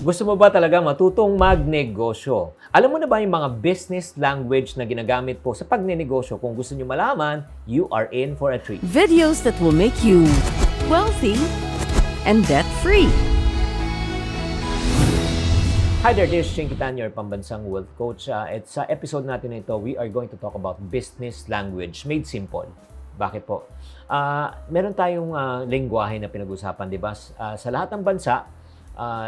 Gusto mo ba talaga matutong magnegosyo? Alam mo na ba yung mga business language na ginagamit po sa pagnenegosyo? Kung gusto nyo malaman, you are in for a treat. Videos that will make you wealthy and debt-free. Hi there, this is Shane Kitan, your pambansang wealth coach. At sa episode natin na ito, we are going to talk about business language made simple. Bakit po? Meron tayong lengguwahe na pinag-usapan, di ba? Sa lahat ng bansa,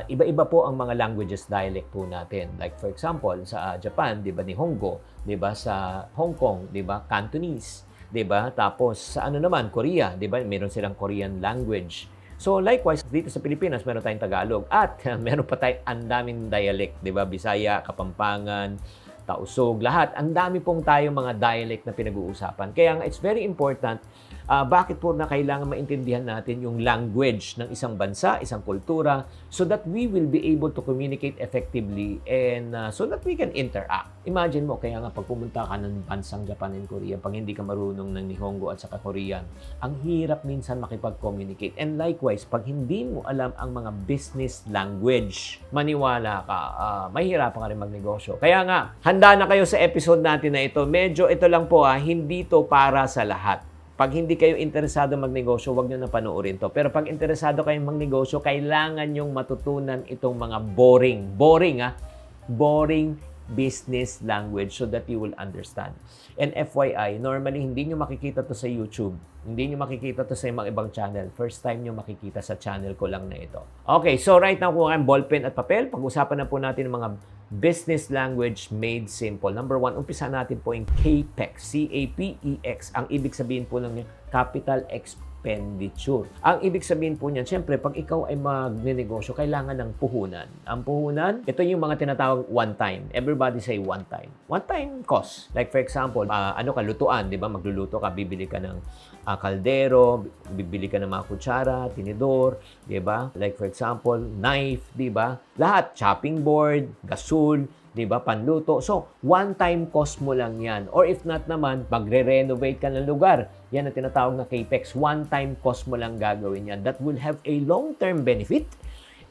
iba-iba po ang mga languages, dialect po natin. Like for example, sa Japan, 'di ba, Nihongo, 'di ba, sa Hong Kong, 'di ba, Cantonese, 'di ba? Tapos sa Korea, 'di ba, meron silang Korean language. So likewise dito sa Pilipinas, meron tayong Tagalog at meron pa tayong andaming dialect, 'di ba? Bisaya, Kapampangan, Tausug, lahat. Ang dami pong tayong mga dialect na pinag-uusapan. Kaya nga it's very important. Bakit po na kailangan maintindihan natin yung language ng isang bansa, isang kultura, so that we will be able to communicate effectively and so that we can interact. Imagine mo, kaya nga pag pumunta ka ng bansang Japan and Korea, pag hindi ka marunong ng Nihongo at saka Korean, ang hirap minsan makipag-communicate. And likewise, pag hindi mo alam ang mga business language, maniwala ka, mahihirapan ka rin magnegosyo. Kaya nga, handa na kayo sa episode natin na ito. Medyo ito lang po, hindi to para sa lahat. Pag hindi kayo interesado magnegosyo, huwag nyo na panoorin to. Pero pag interesado kayong magnegosyo, kailangan nyong matutunan itong mga boring business language so that you will understand. And FYI, normally hindi nyo makikita to sa YouTube. Hindi nyo makikita to sa mga ibang channel. First time nyo makikita sa channel ko lang na ito. Okay, so right now kung kayong ballpen at papel, pag-usapan na po natin ang mga business language made simple. Number 1, umpisa natin po yung CAPEX. C-A-P-E-X. Ang ibig sabihin po lang niya, capital expenditure. Ang ibig sabihin po niyan, syempre, pag ikaw ay magnenegosyo, kailangan ng puhunan. Ang puhunan, ito yung mga tinatawag one time. Everybody say one time. One time cost. Like for example, lutuan, di ba? Magluluto ka, bibili ka ng kaldero, bibili ka ng mga kutsara, tinidor, di ba? Like for example, knife, di ba? Lahat, chopping board, gasol, di ba? Panluto. So, one-time cost mo lang yan. Or if not naman, magre-renovate ka ng lugar. Yan ang tinatawag na CAPEX. One-time cost mo lang gagawin yan. That will have a long-term benefit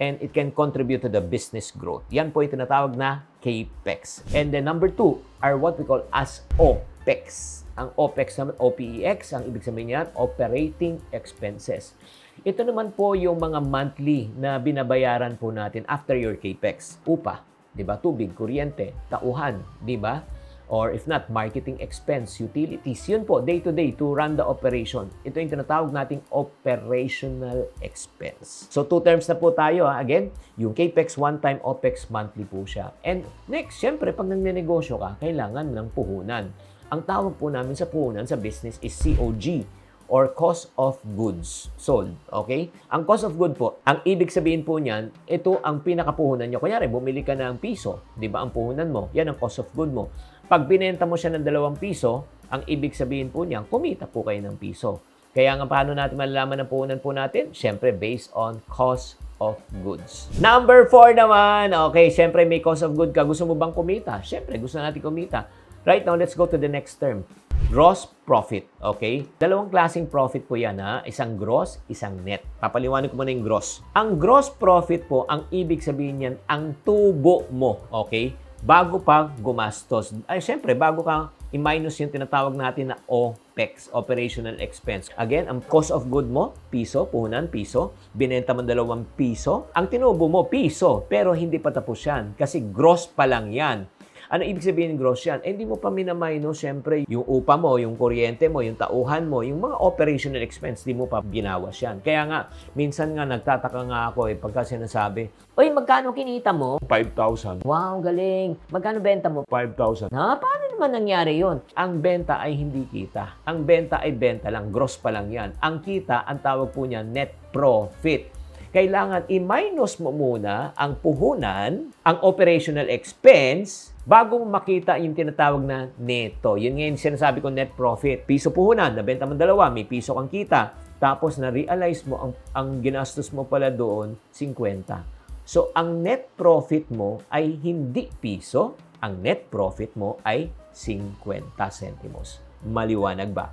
and it can contribute to the business growth. Yan po yung tinatawag na CAPEX. And then number 2 are what we call as OPEX. Ang OPEX naman, OPEX, ang ibig sabihin niyan, operating expenses. Ito naman po yung mga monthly na binabayaran po natin after your CAPEX. Upa, di ba? Tubig, kuryente, tauhan, di ba? Or if not, marketing expense, utilities. Yun po, day-to-day to run the operation. Ito yung tinatawag nating operational expense. So, 2 terms na po tayo. Again, yung CAPEX, one-time, OPEX, monthly po siya. And next, syempre, pag nagnenegosyo ka, kailangan ng puhunan. Ang tawag po namin sa puhunan sa business is COG or cost of goods sold. Okay? Ang cost of good po, ang ibig sabihin po niyan, ito ang pinakapuhunan nyo. Kunyari, bumili ka ng piso, di ba ang puhunan mo? Yan ang cost of good mo. Pag binenta mo siya ng 2 piso, ang ibig sabihin po niyan, kumita po kayo ng piso. Kaya nga, paano natin malalaman ang puhunan po natin? Siyempre, based on cost of goods. Number 4 naman, okay, siyempre may cost of good ka. Gusto mo bang kumita? Siyempre, gusto natin kumita. Right now, let's go to the next term. Gross profit, okay? 2 klaseng profit po yan, ha? Isang gross, isang net. Papaliwanag ko muna yung gross. Ang gross profit po, ang ibig sabihin yan, ang tubo mo, okay? Bago pa gumastos. Ay, syempre, bago ka i-minus yung tinatawag natin na OPEX, operational expense. Again, ang cost of good mo, piso, puhunan, piso. Binenta mo 2 piso. Ang tinubo mo, piso. Pero hindi pa tapos yan. Kasi gross pa lang yan. Ano ibig sabihin ng gross yan? Hindi mo pa minaminus, syempre, yung upa mo, yung kuryente mo, yung tauhan mo, yung mga operational expense, di mo pa binawas yan. Kaya nga, minsan nga nagtataka nga ako pagka sinasabi, "Uy, magkano kinita mo?" 5,000. Wow, galing. Magkano benta mo? 5,000. Paano naman nangyari yon? Ang benta ay hindi kita. Ang benta ay benta lang. Gross pa lang yan. Ang kita, ang tawag po niya, net profit. Kailangan i-minus mo muna ang puhunan, ang operational expense, bago mo makita yung tinatawag na neto. Yun ngayon sinasabi ko net profit. Piso puhunan, nabenta mo 2, may piso kang kita. Tapos na-realize mo, ang ginastos mo pala doon, 50. So, ang net profit mo ay hindi piso, ang net profit mo ay 50 centimos. Maliwanag ba?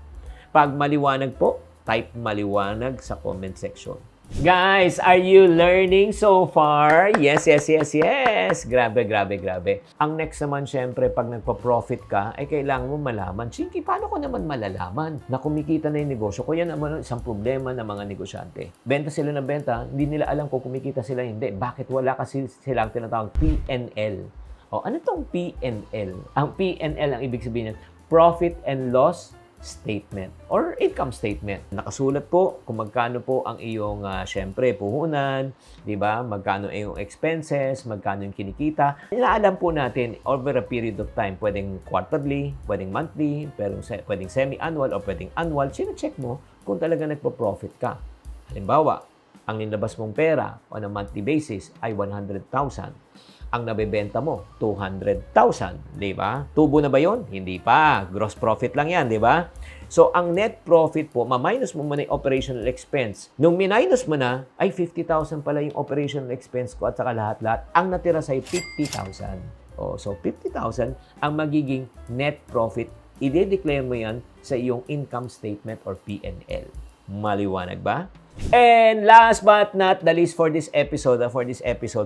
Pag maliwanag po, type maliwanag sa comment section. Guys, are you learning so far? Yes, yes, yes, yes. Grabe, grabe, grabe. Ang next naman, syempre, pag nagpa-profit ka, ay kailangan mo malaman, Chinky, paano ko naman malalaman na kumikita na yung negosyo ko? Yan naman isang problema ng mga negosyante. Benta sila ng benta, hindi nila alam kung kumikita sila, hindi. Bakit wala kasi silang tinatawag P&L? O, ano tong P&L? Ang P&L, ang ibig sabihin yan, Profit and Loss Statement or income statement. Nakasulat po kung magkano po ang iyong syempre puhunan, 'di ba? Magkano ang iyong expenses, magkano yung kinikita. Inaalam po natin over a period of time, pwedeng quarterly, pwedeng monthly, pwedeng semi-annual o pwedeng annual. Sino-check mo kung talaga nagpo-profit ka. Halimbawa, ang nilabas mong pera on a monthly basis ay 100,000. Ang nabebenta mo, 200,000, di ba? Tubo na ba yon? Hindi pa. Gross profit lang yan, di ba? So, ang net profit po, ma-minus mo muna yung operational expense. Nung minus mo na, ay 50,000 pala yung operational expense ko at saka lahat-lahat. Ang natira sa'yo, 50,000. Oh, so, 50,000 ang magiging net profit. I-declare mo yan sa iyong income statement or P&L. Maliwanag ba? And last but not the least for this episode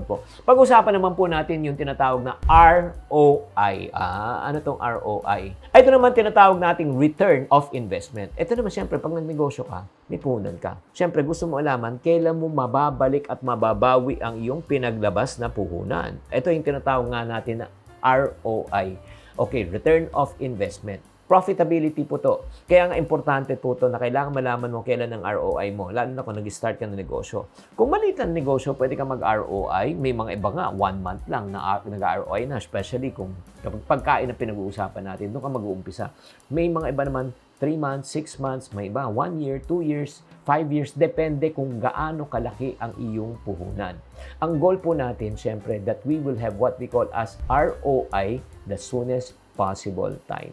po, pag-usapan naman po natin yung tinatawag na ROI. Ano tong ROI? Ito naman tinatawag nating return of investment. Ito naman siyempre, pag nagnegosyo ka, may puhunan ka. Siyempre, gusto mo alaman kailan mo mababalik at mababawi ang iyong pinaglabas na puhunan. Ito yung tinatawag nga natin na ROI. Okay, return of investment. Profitability po to. Kaya nga importante po to na kailangan malaman mo kailan ang ROI mo, lalo na kung nag-start ka ng negosyo. Kung maliit ang negosyo, pwede ka mag-ROI. May mga iba nga, 1 month lang na nag-ROI na, especially kung kapag pagkain na pinag-uusapan natin, doon ka mag-uumpisa. May mga iba naman, 3 months, 6 months, may iba, 1 year, 2 years, 5 years, depende kung gaano kalaki ang iyong puhunan. Ang goal po natin, syempre, that we will have what we call as ROI the soonest possible time.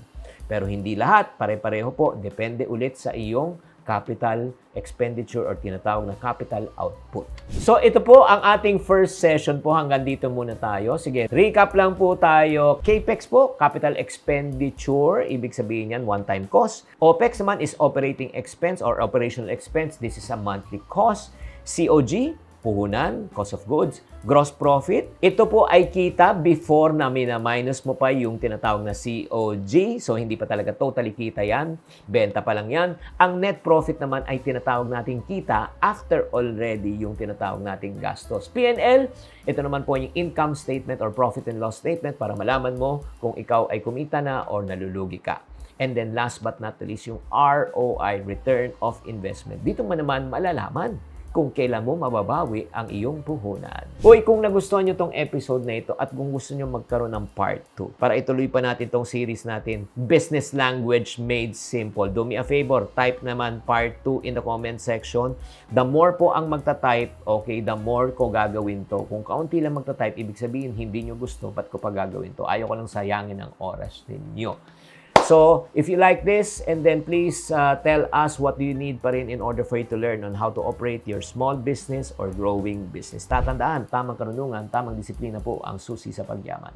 Pero hindi lahat, pare-pareho po, depende ulit sa iyong capital expenditure or tinatawag na capital output. So ito po ang ating first session po, hanggang dito muna tayo. Sige, recap lang po tayo. CAPEX po, capital expenditure, ibig sabihin yan, one-time cost. OPEX naman is operating expense or operational expense. This is a monthly cost. COG, puhunan, cost of goods. Gross profit, ito po ay kita before na mina-minus mo pa yung tinatawag na COG. So, hindi pa talaga totally kita yan. Benta pa lang yan. Ang net profit naman ay tinatawag nating kita after already yung tinatawag nating gastos. P&L, ito naman po yung income statement or profit and loss statement para malaman mo kung ikaw ay kumita na or nalulugi ka. And then last but not least, yung ROI, return of investment. Dito mo naman malalaman kung kailan mo mababawi ang iyong puhunan. Uy, kung nagustuhan nyo tong episode na ito at kung gusto nyo magkaroon ng part 2, para ituloy pa natin tong series natin, Business Language Made Simple, do me a favor, type naman part 2 in the comment section. The more po ang magta-type, okay, the more ko gagawin to. Kung kaunti lang magta-type, ibig sabihin, hindi nyo gusto, ba't ko pa gagawin to? Ayaw ko lang sayangin ang oras ninyo. So, if you like this, and then please tell us what do you need pa rin in order for you to learn on how to operate your small business or growing business. Tatandaan, tamang karunungan, tamang disiplina po ang susi sa pagyaman.